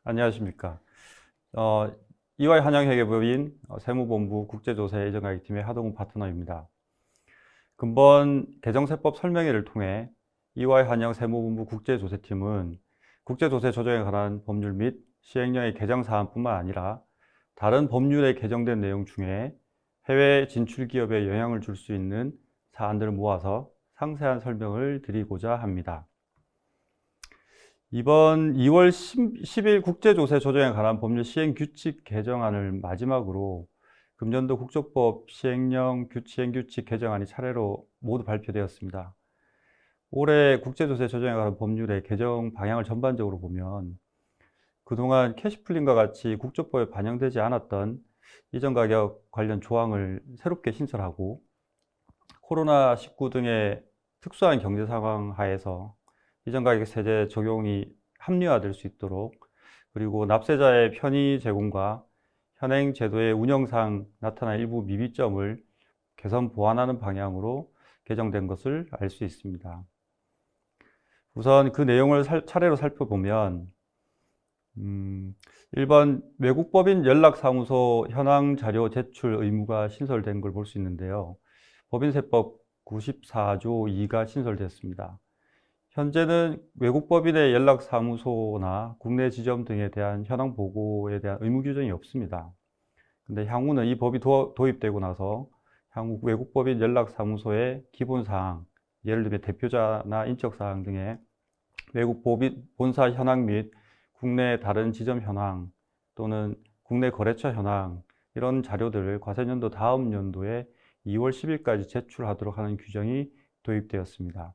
안녕하십니까. 어, EY 한양회계법인 세무본부 국제조세 예정가입팀의 하동훈 파트너입니다. 근본 개정세법 설명회를 통해 EY 한양 세무본부 국제조세팀은 국제조세 조정에 관한 법률 및 시행령의 개정 사안뿐만 아니라 다른 법률에 개정된 내용 중에 해외 진출 기업에 영향을 줄 수 있는 사안들을 모아서 상세한 설명을 드리고자 합니다. 이번 2월 10일 국제조세 조정에 관한 법률 시행규칙 개정안을 마지막으로 금년도 국조법 시행령 시행규칙 개정안이 차례로 모두 발표되었습니다. 올해 국제조세 조정에 관한 법률의 개정 방향을 전반적으로 보면 그동안 캐시플린과 같이 국조법에 반영되지 않았던 이전 가격 관련 조항을 새롭게 신설하고 코로나19 등의 특수한 경제 상황 하에서 이전 가격 세제 적용이 합리화될 수 있도록, 그리고 납세자의 편의 제공과 현행 제도의 운영상 나타난 일부 미비점을 개선 보완하는 방향으로 개정된 것을 알 수 있습니다. 우선 그 내용을 차례로 살펴보면 1번 외국법인 연락사무소 현황 자료 제출 의무가 신설된 걸 볼 수 있는데요. 법인세법 94조 2가 신설됐습니다. 현재는 외국법인의 연락사무소나 국내 지점 등에 대한 현황 보고에 대한 의무 규정이 없습니다. 근데 향후는 이 법이 도입되고 나서 향후 외국법인 연락사무소의 기본사항, 예를 들면 대표자나 인적사항 등의 외국법인 본사 현황 및 국내 다른 지점 현황 또는 국내 거래처 현황, 이런 자료들을 과세년도 다음 연도에 2월 10일까지 제출하도록 하는 규정이 도입되었습니다.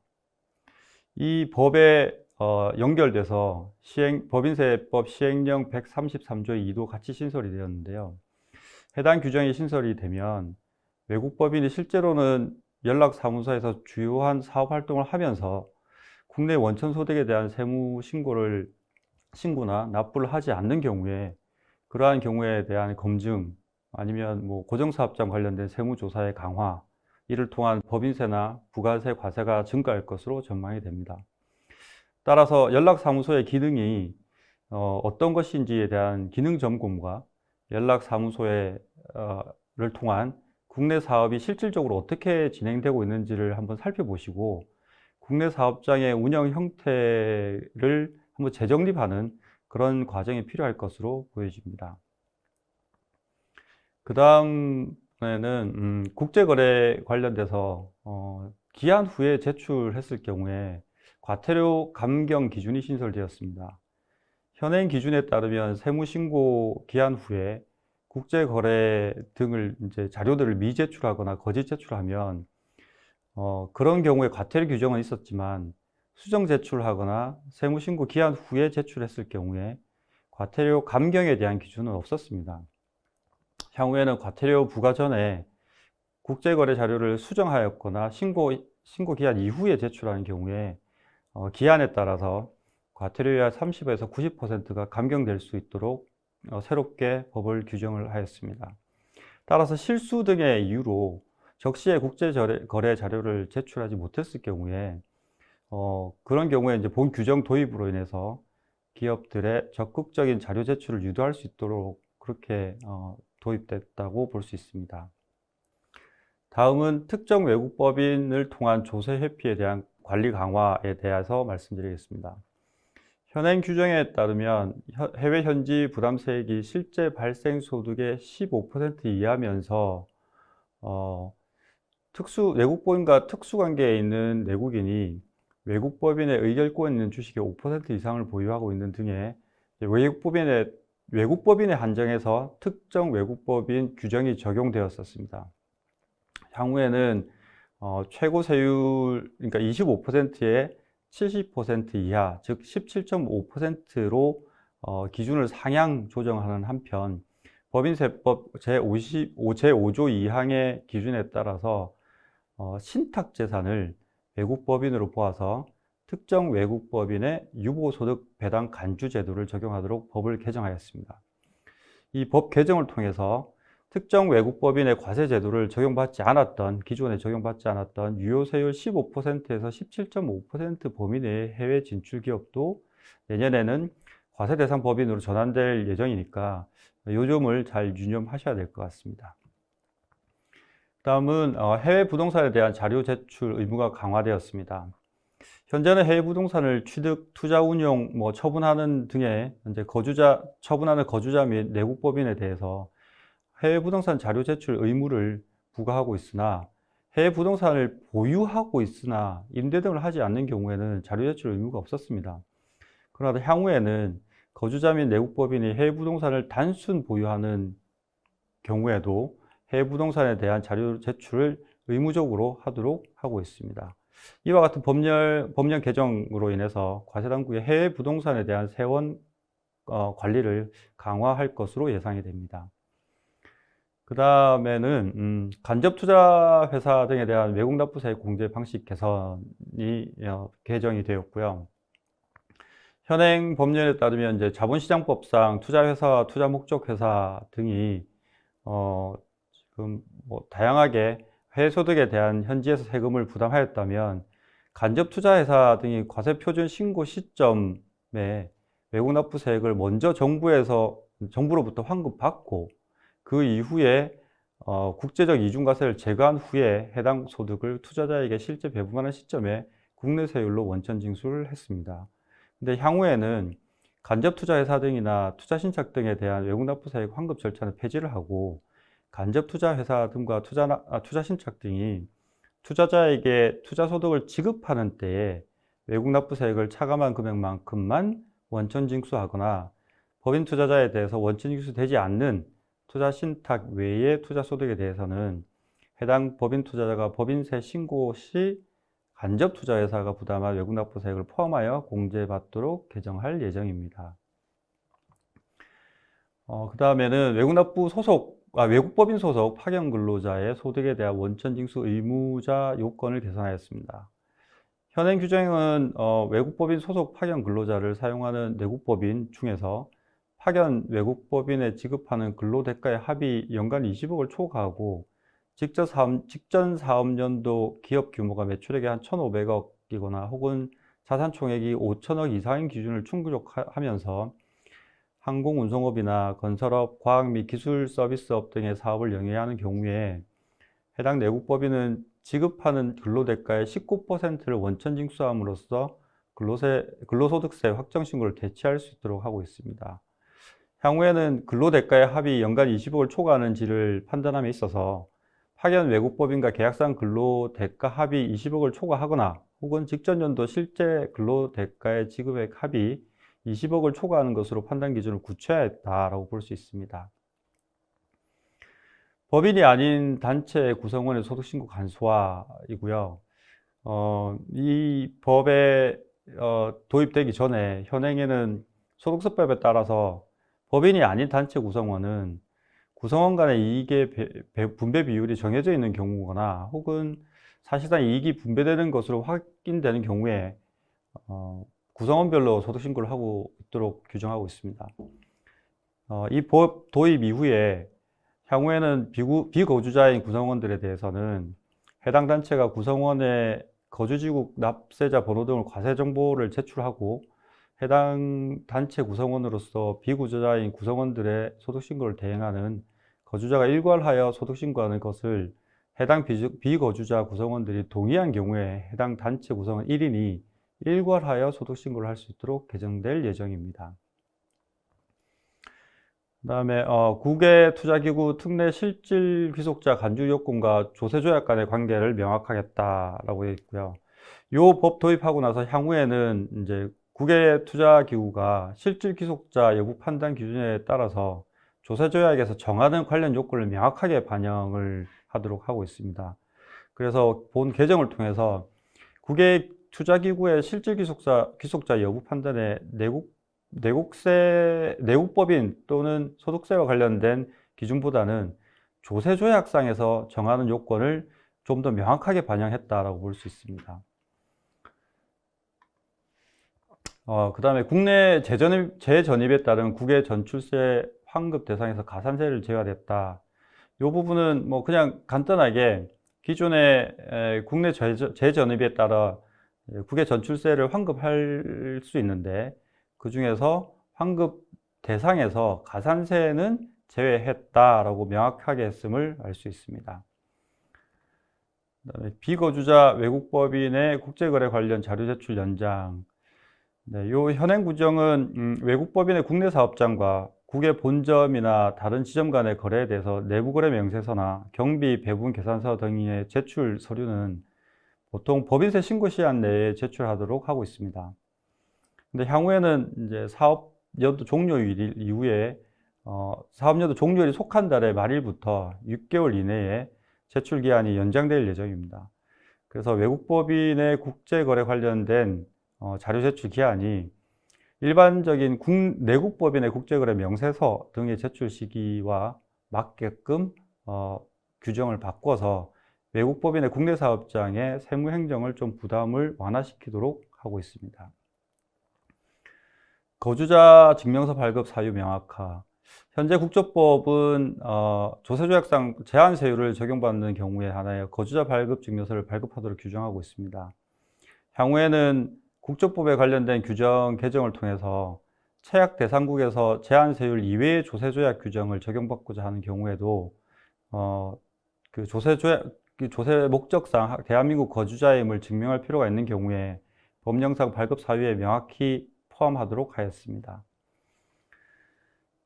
이 법에 연결돼서 법인세법 시행령 133조 2도 같이 신설이 되었는데요. 해당 규정이 신설이 되면 외국법인이 실제로는 연락사무소에서 주요한 사업활동을 하면서 국내 원천소득에 대한 신고나 납부를 하지 않는 경우에 그러한 경우에 대한 검증, 아니면 고정사업장 관련된 세무조사의 강화, 이를 통한 법인세나 부가세, 과세가 증가할 것으로 전망이 됩니다. 따라서 연락사무소의 기능이 어떤 것인지에 대한 기능 점검과 연락사무소를 통한 국내 사업이 실질적으로 어떻게 진행되고 있는지를 한번 살펴보시고 국내 사업장의 운영 형태를 한번 재정립하는 그런 과정이 필요할 것으로 보여집니다. 그 다음에는 국제거래 관련돼서 기한 후에 제출했을 경우에 과태료 감경 기준이 신설되었습니다. 현행 기준에 따르면 세무신고 기한 후에 국제거래 등을 자료들을 미제출하거나 거짓 제출하면 그런 경우에 과태료 규정은 있었지만 수정 제출하거나 세무신고 기한 후에 제출했을 경우에 과태료 감경에 대한 기준은 없었습니다. 향후에는 과태료 부과 전에 국제거래 자료를 수정하였거나 신고 기한 이후에 제출하는 경우에 기한에 따라서 과태료의 30에서 90%가 감경될 수 있도록 새롭게 법을 규정을 하였습니다. 따라서 실수 등의 이유로 적시에 국제거래 자료를 제출하지 못했을 경우에 그런 경우에 본 규정 도입으로 인해서 기업들의 적극적인 자료 제출을 유도할 수 있도록 그렇게 도입됐다고 볼 수 있습니다. 다음은 특정 외국법인을 통한 조세 회피에 대한 관리 강화에 대해서 말씀드리겠습니다. 현행 규정에 따르면 해외 현지 부담세액이 실제 발생 소득의 15% 이하면서 외국법인과 특수관계에 있는 내국인이 외국법인의 의결권 있는 주식의 5% 이상을 보유하고 있는 등의 외국법인에 한정해서 특정 외국법인 규정이 적용되었었습니다. 향후에는 최고 세율, 그러니까 25%에 70% 이하, 즉 17.5%로 기준을 상향 조정하는 한편 법인세법 제5조 2항의 기준에 따라서 신탁재산을 외국법인으로 보아서 특정 외국법인의 유보소득 배당 간주 제도를 적용하도록 법을 개정하였습니다. 이 법 개정을 통해서 특정 외국법인의 과세 제도를 기존에 적용받지 않았던 유효세율 15%에서 17.5% 범위 내의 해외 진출 기업도 내년에는 과세 대상 법인으로 전환될 예정이니까 요 점을 잘 유념하셔야 될 것 같습니다. 다음은 해외 부동산에 대한 자료 제출 의무가 강화되었습니다. 현재는 해외 부동산을 취득, 투자, 운용, 처분하는 등의 처분하는 거주자 및 내국법인에 대해서 해외 부동산 자료 제출 의무를 부과하고 있으나 해외 부동산을 보유하고 있으나 임대 등을 하지 않는 경우에는 자료 제출 의무가 없었습니다. 그러나 향후에는 거주자 및 내국법인이 해외 부동산을 단순 보유하는 경우에도 해외 부동산에 대한 자료 제출을 의무적으로 하도록 하고 있습니다. 이와 같은 법령 개정으로 인해서 과세당국의 해외 부동산에 대한 세원 관리를 강화할 것으로 예상이 됩니다. 그 다음에는 간접투자회사 등에 대한 외국납부세 공제 방식 개선이 개정이 되었고요. 현행 법률에 따르면 이제 자본시장법상 투자회사와 투자목적회사 등이 지금 다양하게 해외 소득에 대한 현지에서 세금을 부담하였다면 간접투자회사 등이 과세표준 신고 시점에 외국납부세액을 먼저 정부로부터 환급받고 그 이후에 국제적 이중과세를 제거한 후에 해당 소득을 투자자에게 실제 배분하는 시점에 국내 세율로 원천 징수를 했습니다. 근데 향후에는 간접투자회사 등이나 투자신탁 등에 대한 외국납부세액 환급 절차는 폐지를 하고 간접투자회사 등과 투자신탁 등이 투자자에게 투자소득을 지급하는 때에 외국납부세액을 차감한 금액만큼만 원천 징수하거나 법인 투자자에 대해서 원천 징수되지 않는 투자신탁 외의 투자소득에 대해서는 해당 법인 투자자가 법인세 신고 시 간접투자회사가 부담할 외국납부세액을 포함하여 공제받도록 개정할 예정입니다. 그 다음에는 외국법인 소속 파견근로자의 소득에 대한 원천징수 의무자 요건을 개선하였습니다. 현행 규정은 외국법인 소속 파견근로자를 사용하는 내국법인 중에서 파견 외국법인에 지급하는 근로대가의 합이 연간 20억을 초과하고 직전 사업연도 기업 규모가 매출액의 한 1,500억이거나 혹은 자산총액이 5천억 이상인 기준을 충족하면서 항공운송업이나 건설업, 과학 및 기술 서비스업 등의 사업을 영위하는 경우에 해당 내국법인은 지급하는 근로대가의 19%를 원천 징수함으로써 근로소득세 확정신고를 대체할 수 있도록 하고 있습니다. 향후에는 근로대가의 합이 연간 20억을 초과하는지를 판단함에 있어서 파견 외국법인과 계약상 근로대가 합이 20억을 초과하거나 혹은 직전 연도 실제 근로대가의 지급액 합이 20억을 초과하는 것으로 판단 기준을 구체화했다라고 볼 수 있습니다. 법인이 아닌 단체 구성원의 소득신고 간소화이고요. 이 법에 도입되기 전에 현행에는 소득세법에 따라서 법인이 아닌 단체 구성원은 구성원 간의 이익의 분배 비율이 정해져 있는 경우거나 혹은 사실상 이익이 분배되는 것으로 확인되는 경우에 구성원별로 소득신고를 하고 있도록 규정하고 있습니다. 이 법 도입 이후에 향후에는 비거주자인 구성원들에 대해서는 해당 단체가 구성원의 거주지국 납세자 번호 등을 과세 정보를 제출하고 해당 단체 구성원으로서 비거주자인 구성원들의 소득신고를 대행하는 거주자가 일괄하여 소득신고하는 것을 해당 비거주자 구성원들이 동의한 경우에 해당 단체 구성원 1인이 일괄하여 소득신고를 할 수 있도록 개정될 예정입니다. 그 다음에 국외 투자기구 특례 실질 귀속자 간주 요건과 조세조약 간의 관계를 명확하겠다라고 되어 있고요. 이 법 도입하고 나서 향후에는 이제 국외 투자기구가 실질 귀속자 여부 판단 기준에 따라서 조세조약에서 정하는 관련 요건을 명확하게 반영을 하도록 하고 있습니다. 그래서 본 개정을 통해서 국외 투자기구의 실질 귀속자 여부 판단에 내국법인 또는 소득세와 관련된 기준보다는 조세조약상에서 정하는 요건을 좀 더 명확하게 반영했다라고 볼 수 있습니다. 그 다음에 국내 재전입에 따른 국외 전출세 환급 대상에서 가산세를 제외됐다. 이 부분은 그냥 간단하게 기존의 국내 재전입에 따라 국외 전출세를 환급할 수 있는데 그 중에서 환급 대상에서 가산세는 제외했다라고 명확하게 했음을 알 수 있습니다. 그다음에 비거주자 외국법인의 국제거래 관련 자료 제출 연장. 네, 요 현행 규정은 외국법인의 국내 사업장과 국외 본점이나 다른 지점 간의 거래에 대해서 내부거래 명세서나 경비, 배분 계산서 등의 제출 서류는 보통 법인세 신고 시한 내에 제출하도록 하고 있습니다. 근데 향후에는 이제 사업여도 종료일 이후에 사업여도 종료일이 속한 달의 말일부터 6개월 이내에 제출 기한이 연장될 예정입니다. 그래서 외국법인의 국제거래 관련된 자료 제출 기한이 일반적인 내국법인의 국제거래 명세서 등의 제출 시기와 맞게끔 규정을 바꿔서 외국법인의 국내 사업장의 세무행정을 좀 부담을 완화시키도록 하고 있습니다. 거주자 증명서 발급 사유 명확화. 현재 국조법은 조세조약상 제한세율을 적용받는 경우에 하나의 거주자 발급 증명서를 발급하도록 규정하고 있습니다. 향후에는 국조법에 관련된 규정 개정을 통해서 채약 대상국에서 제한세율 이외의 조세조약 규정을 적용받고자 하는 경우에도 그 조세 목적상 대한민국 거주자임을 증명할 필요가 있는 경우에 법령상 발급 사유에 명확히 포함하도록 하였습니다.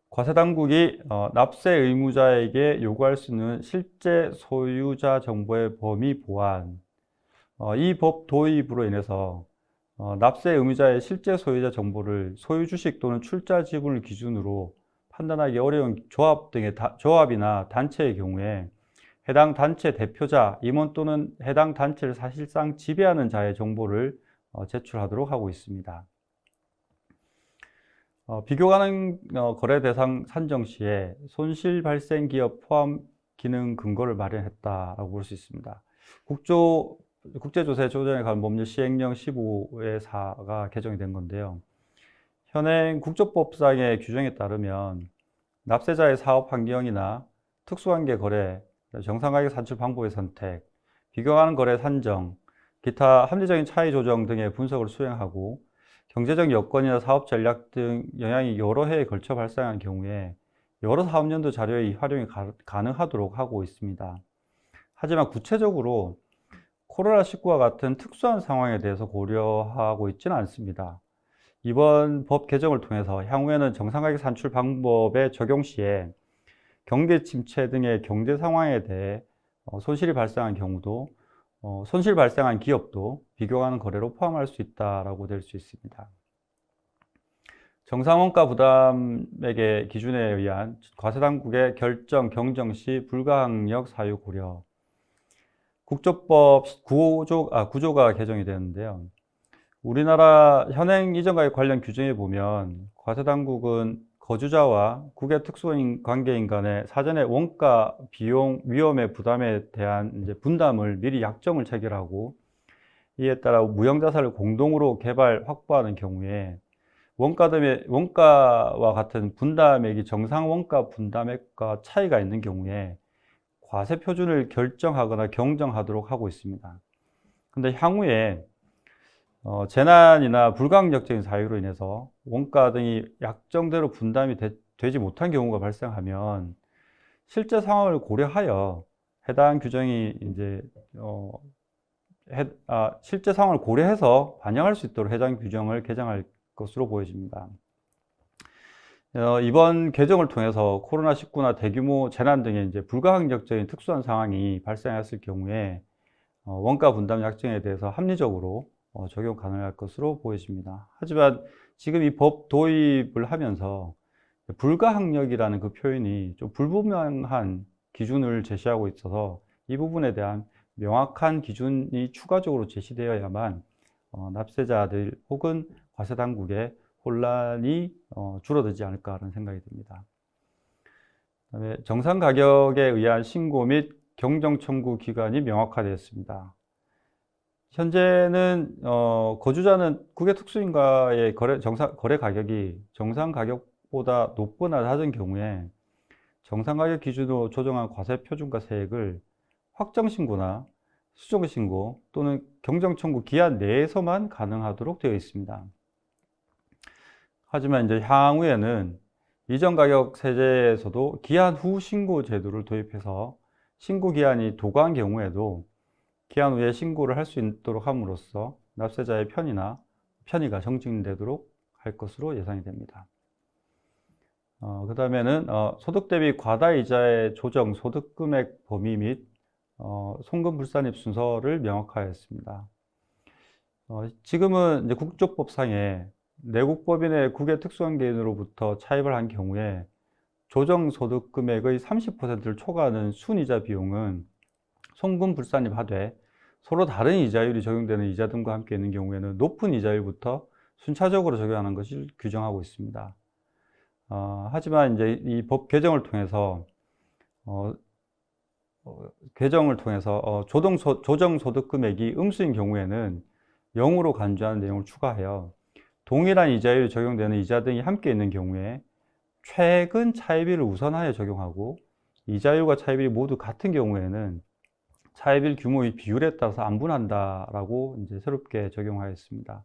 과세당국이 납세 의무자에게 요구할 수 있는 실제 소유자 정보의 범위 보완. 이 법 도입으로 인해서 납세 의무자의 실제 소유자 정보를 소유 주식 또는 출자 지분을 기준으로 판단하기 어려운 조합이나 단체의 경우에 해당 단체 대표자, 임원 또는 해당 단체를 사실상 지배하는 자의 정보를 제출하도록 하고 있습니다. 비교 가능 거래 대상 산정 시에 손실 발생 기업 포함 기능 근거를 마련했다라고 볼 수 있습니다. 국제조세 조정에 관한 법률 시행령 15의 4가 개정이 된 건데요. 현행 국조법상의 규정에 따르면 납세자의 사업 환경이나 특수관계 거래, 정상가격 산출 방법의 선택, 비교하는 거래 산정, 기타 합리적인 차이 조정 등의 분석을 수행하고 경제적 여건이나 사업 전략 등 영향이 여러 해에 걸쳐 발생한 경우에 여러 사업연도 자료의 활용이 가능하도록 하고 있습니다. 하지만 구체적으로 코로나19와 같은 특수한 상황에 대해서 고려하고 있지는 않습니다. 이번 법 개정을 통해서 향후에는 정상가격 산출 방법의 적용 시에 경기 침체 등의 경제 상황에 대해 손실이 발생한 경우도 손실 발생한 기업도 비교하는 거래로 포함할 수 있다라고 될 수 있습니다. 정상원가 부담액의 기준에 의한 과세당국의 결정 경정 시 불가항력 사유 고려. 국조법 구조가 개정이 되었는데요. 우리나라 현행 이전과의 관련 규정에 보면 과세당국은 거주자와 국외 특수인 관계인 간의 사전에 원가, 비용, 위험의 부담에 대한 분담을 미리 약정을 체결하고 이에 따라 무형자산을 공동으로 개발, 확보하는 경우에 원가와 같은 분담액이 정상 원가 분담액과 차이가 있는 경우에 과세 표준을 결정하거나 경정하도록 하고 있습니다. 근데 향후에 재난이나 불가항력적인 사유로 인해서 원가 등이 약정대로 분담이 되지 못한 경우가 발생하면 실제 상황을 고려하여 해당 규정이 실제 상황을 고려해서 반영할 수 있도록 해당 규정을 개정할 것으로 보여집니다. 이번 개정을 통해서 코로나19나 대규모 재난 등의 불가항력적인 특수한 상황이 발생했을 경우에 원가 분담 약정에 대해서 합리적으로 적용 가능할 것으로 보여집니다. 하지만 지금 이 법 도입을 하면서 불가항력이라는 그 표현이 좀 불분명한 기준을 제시하고 있어서 이 부분에 대한 명확한 기준이 추가적으로 제시되어야만 납세자들 혹은 과세당국의 혼란이 줄어들지 않을까라는 생각이 듭니다. 그다음에 정상가격에 의한 신고 및 경정청구 기간이 명확화되었습니다. 현재는 거주자는 국외 특수인과의 거래 가격이 정상 가격보다 높거나 낮은 경우에 정상 가격 기준으로 조정한 과세 표준과 세액을 확정 신고나 수정 신고 또는 경정 청구 기한 내에서만 가능하도록 되어 있습니다. 하지만 이제 향후에는 이전 가격 세제에서도 기한 후 신고 제도를 도입해서 신고 기한이 도과한 경우에도 기한 후에 신고를 할 수 있도록 함으로써 납세자의 편의가 정진되도록 할 것으로 예상이 됩니다. 그 다음에는 소득 대비 과다이자의 조정, 소득금액 범위 및 송금 불산입 순서를 명확화했습니다. 지금은 이제 국조법상에 내국법인의 국외 특수한 개인으로부터 차입을 한 경우에 조정 소득 금액의 30%를 초과하는 순이자 비용은 송금 불산입하되 서로 다른 이자율이 적용되는 이자 등과 함께 있는 경우에는 높은 이자율부터 순차적으로 적용하는 것을 규정하고 있습니다. 하지만 이제 이 법 개정을 통해서 조정 소득 금액이 음수인 경우에는 0으로 간주하는 내용을 추가하여 동일한 이자율이 적용되는 이자 등이 함께 있는 경우에 최근 차입일을 우선하여 적용하고 이자율과 차입일이 모두 같은 경우에는 차입일 규모의 비율에 따라서 안분한다라고 이제 새롭게 적용하였습니다.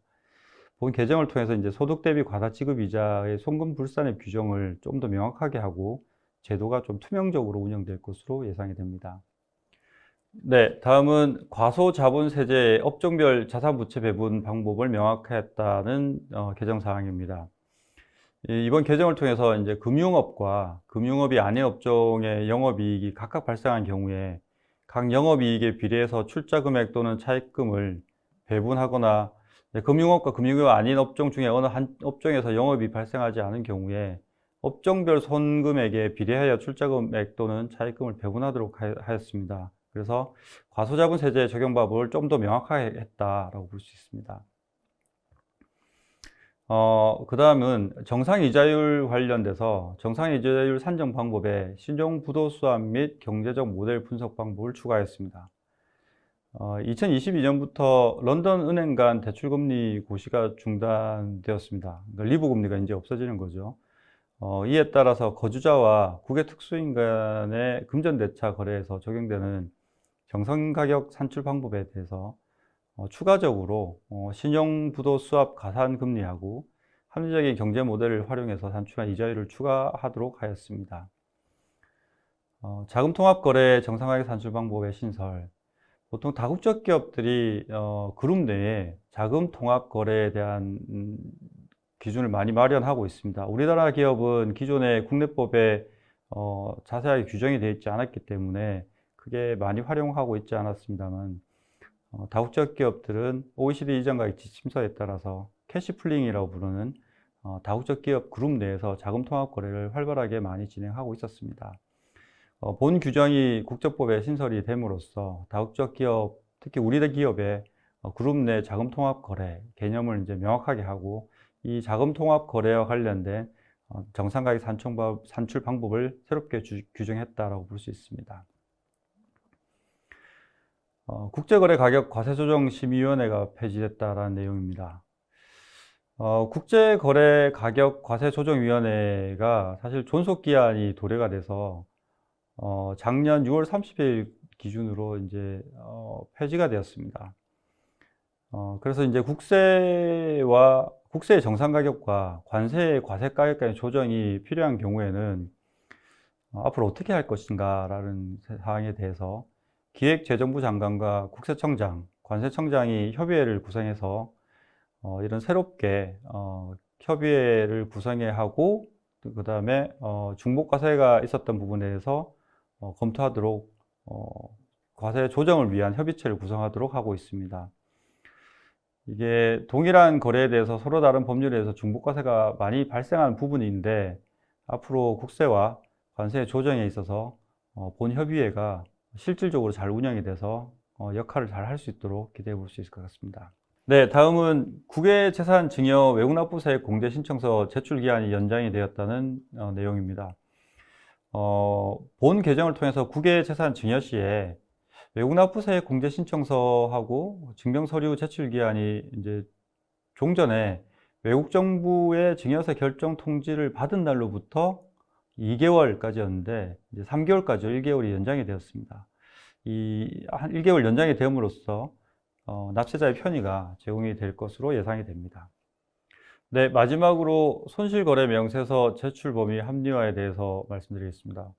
본 개정을 통해서 이제 소득 대비 과다 지급 이자의 송금 불산입 규정을 좀 더 명확하게 하고 제도가 좀 투명적으로 운영될 것으로 예상이 됩니다. 네, 다음은 과소자본세제의 업종별 자산부채 배분 방법을 명확화했다는 개정 사항입니다. 이번 개정을 통해서 이제 금융업과 금융업이 아닌 업종의 영업이익이 각각 발생한 경우에 각 영업이익에 비례해서 출자금액 또는 차입금을 배분하거나 금융업과 금융업 아닌 업종 중에 어느 한 업종에서 영업이 발생하지 않은 경우에 업종별 손금액에 비례하여 출자금액 또는 차입금을 배분하도록 하였습니다. 그래서 과소자본세제 적용법을 좀 더 명확하게 했다라고 볼 수 있습니다. 그 다음은 정상이자율 관련돼서 정상이자율 산정 방법에 신용부도수합 및 경제적 모델 분석 방법을 추가했습니다. 2022년부터 런던 은행 간 대출금리 고시가 중단되었습니다. 그러니까 리보 금리가 이제 없어지는 거죠. 이에 따라서 거주자와 국외 특수인 간의 금전대차 거래에서 적용되는 정상가격 산출 방법에 대해서 추가적으로 신용부도수합 가산금리하고 합리적인 경제 모델을 활용해서 산출한 이자율을 추가하도록 하였습니다. 자금통합거래 정상가격 산출 방법의 신설. 보통 다국적 기업들이 그룹 내에 자금통합거래에 대한 기준을 많이 마련하고 있습니다. 우리나라 기업은 기존의 국내법에 자세하게 규정이 되어 있지 않았기 때문에 크게 많이 활용하고 있지 않았습니다만 다국적 기업들은 OECD 이전가격 지침서에 따라서 캐시풀링이라고 부르는 다국적 기업 그룹 내에서 자금 통합 거래를 활발하게 많이 진행하고 있었습니다. 본 규정이 국제법에 신설이 됨으로써 다국적 기업, 특히 우리 기업의 그룹 내 자금 통합 거래 개념을 이제 명확하게 하고 이 자금 통합 거래와 관련된 정상가격 산출 방법을 새롭게 규정했다라고 볼 수 있습니다. 국제거래가격 과세조정심의위원회가 폐지됐다라는 내용입니다. 국제거래가격 과세조정위원회가 사실 존속기한이 도래가 돼서 작년 6월 30일 기준으로 이제 폐지가 되었습니다. 그래서 이제 국세의 정상가격과 관세의 과세가격 간의 조정이 필요한 경우에는 앞으로 어떻게 할 것인가라는 사항에 대해서 기획재정부 장관과 국세청장, 관세청장이 협의회를 구성해서 이런 새롭게 협의회를 구성해 하고 그 다음에 중복과세가 있었던 부분에 대해서 검토하도록 과세 조정을 위한 협의체를 구성하도록 하고 있습니다. 이게 동일한 거래에 대해서 서로 다른 법률에 의해서 중복과세가 많이 발생하는 부분인데 앞으로 국세와 관세 조정에 있어서 본 협의회가 실질적으로 잘 운영이 돼서 역할을 잘 할 수 있도록 기대해 볼 수 있을 것 같습니다. 네, 다음은 국외재산 증여 외국납부세액 공제 신청서 제출 기한이 연장이 되었다는 내용입니다. 본 개정을 통해서 국외재산 증여 시에 외국납부세액 공제 신청서하고 증명서류 제출 기한이 이제 종전에 외국 정부의 증여세 결정 통지를 받은 날로부터 2개월까지였는데 이제 3개월까지 1개월이 연장이 되었습니다. 이 1개월 연장이 됨으로써 납세자의 편의가 제공이 될 것으로 예상이 됩니다. 네, 마지막으로 손실거래 명세서 제출 범위 합리화에 대해서 말씀드리겠습니다.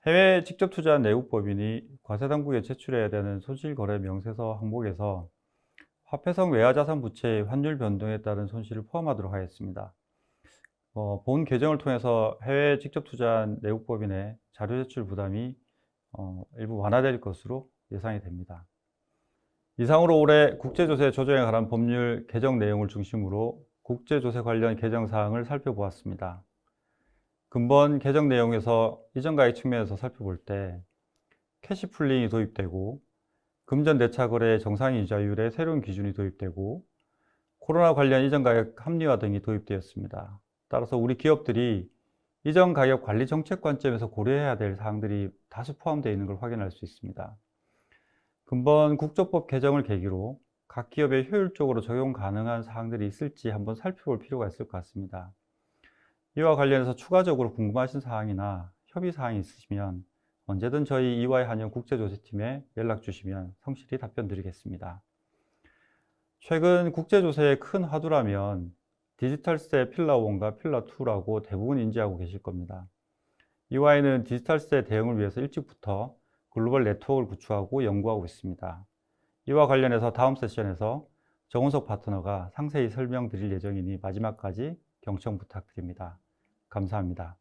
해외 직접 투자한 내국 법인이 과세당국에 제출해야 되는 손실거래 명세서 항목에서 화폐성 외화자산 부채의 환율 변동에 따른 손실을 포함하도록 하겠습니다. 본 개정을 통해서 해외 직접 투자한 내국 법인의 자료 제출 부담이 일부 완화될 것으로 예상이 됩니다. 이상으로 올해 국제조세 조정에 관한 법률 개정 내용을 중심으로 국제조세 관련 개정 사항을 살펴보았습니다. 근본 개정 내용에서 이전가액 측면에서 살펴볼 때 캐시풀링이 도입되고 금전 내차 거래 정상이자율의 새로운 기준이 도입되고 코로나 관련 이전 가격 합리화 등이 도입되었습니다. 따라서 우리 기업들이 이전 가격 관리 정책 관점에서 고려해야 될 사항들이 다수 포함되어 있는 걸 확인할 수 있습니다. 근본 국조법 개정을 계기로 각 기업에 효율적으로 적용 가능한 사항들이 있을지 한번 살펴볼 필요가 있을 것 같습니다. 이와 관련해서 추가적으로 궁금하신 사항이나 협의 사항이 있으시면 언제든 저희 EY 한영 국제조세팀에 연락 주시면 성실히 답변 드리겠습니다. 최근 국제조세의 큰 화두라면 디지털세 필라 1과 필라 2라고 대부분 인지하고 계실 겁니다. EY는 디지털세 대응을 위해서 일찍부터 글로벌 네트워크를 구축하고 연구하고 있습니다. 이와 관련해서 다음 세션에서 정은석 파트너가 상세히 설명드릴 예정이니 마지막까지 경청 부탁드립니다. 감사합니다.